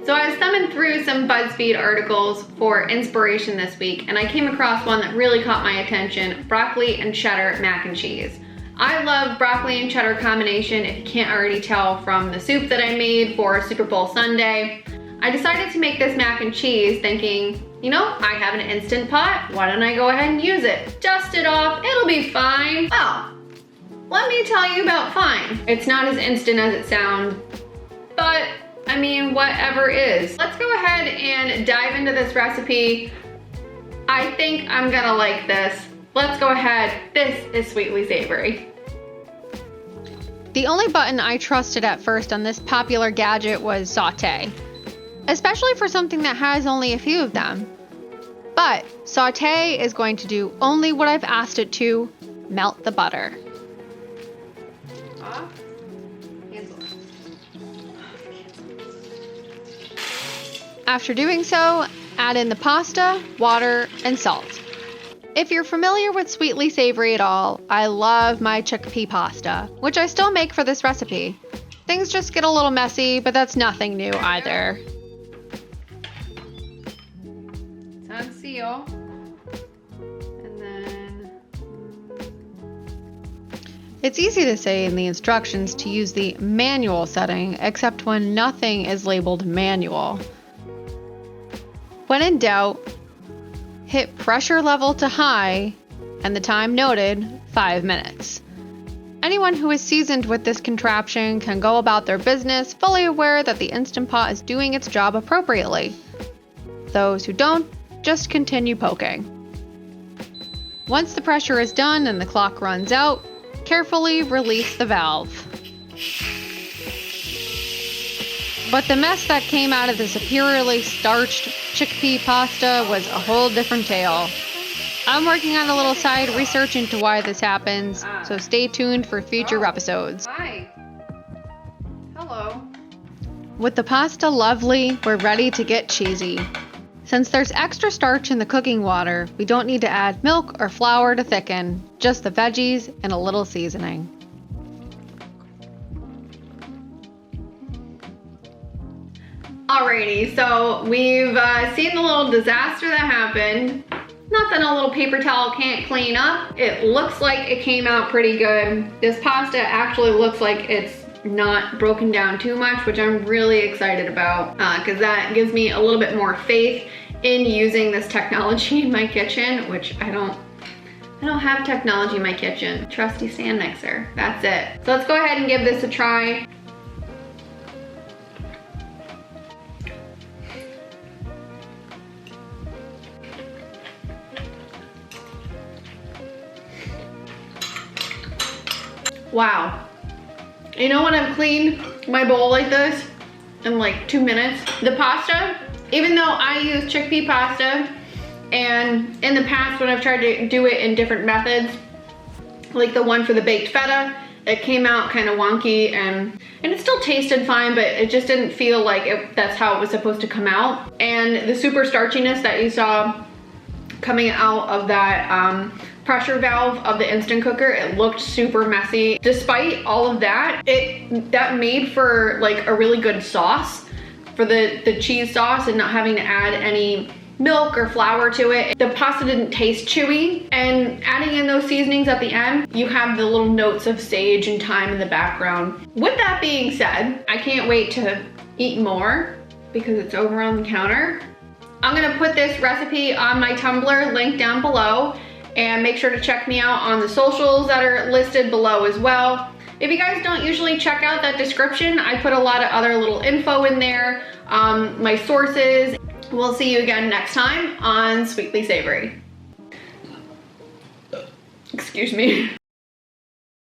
So I was thumbing through some Buzzfeed articles for inspiration this week, and I came across one that really caught my attention: broccoli and cheddar mac and cheese. I love broccoli and cheddar combination, if you can't already tell from the soup that I made for Super Bowl Sunday. I decided to make this mac and cheese thinking, you know, I have an Instant Pot, why don't I go ahead and use it? Dust it off, it'll be fine. Well, let me tell you about fine. It's not as instant as it sounds, but I mean, whatever is. Let's go ahead and dive into this recipe. I think I'm gonna like this. Let's go ahead. This is Sweetly Savory. The only button I trusted at first on this popular gadget was saute, especially for something that has only a few of them. But saute is going to do only what I've asked it to: melt the butter. After doing so, add in the pasta, water, and salt. If you're familiar with Sweetly Savory at all, I love my chickpea pasta, which I still make for this recipe. Things just get a little messy, but that's nothing new either. It's on seal. And then... It's easy to say in the instructions to use the manual setting, except when nothing is labeled manual. When in doubt, hit pressure level to high, and the time noted, 5 minutes. Anyone who is seasoned with this contraption can go about their business fully aware that the Instant Pot is doing its job appropriately. Those who don't, just continue poking. Once the pressure is done and the clock runs out, carefully release the valve. But the mess that came out of the superiorly starched chickpea pasta was a whole different tale. I'm working on a little side research into why this happens, so stay tuned for future episodes. Hi. Hello. With the pasta lovely, we're ready to get cheesy. Since there's extra starch in the cooking water, we don't need to add milk or flour to thicken, just the veggies and a little seasoning. Alrighty, so we've seen the little disaster that happened. Nothing a little paper towel can't clean up. It looks like it came out pretty good. This pasta actually looks like it's not broken down too much, which I'm really excited about, because that gives me a little bit more faith in using this technology in my kitchen, which I don't have technology in my kitchen. Trusty stand mixer, that's it. So let's go ahead and give this a try. Wow. You know when I've cleaned my bowl like this in like 2 minutes? The pasta, even though I use chickpea pasta, and in the past when I've tried to do it in different methods, like the one for the baked feta, it came out kind of wonky and it still tasted fine, but it just didn't feel like that's how it was supposed to come out. And the super starchiness that you saw coming out of that pressure valve of the instant cooker, it looked super messy. Despite all of that, that made for like a really good sauce for the cheese sauce, and not having to add any milk or flour to it. The pasta didn't taste chewy, and adding in those seasonings at the end, you have the little notes of sage and thyme in the background. With that being said, I can't wait to eat more because it's over on the counter. I'm gonna put this recipe on my Tumblr, link down below, and make sure to check me out on the socials that are listed below as well. If you guys don't usually check out that description, I put a lot of other little info in there, my sources. We'll see you again next time on Sweetly Savory. Excuse me.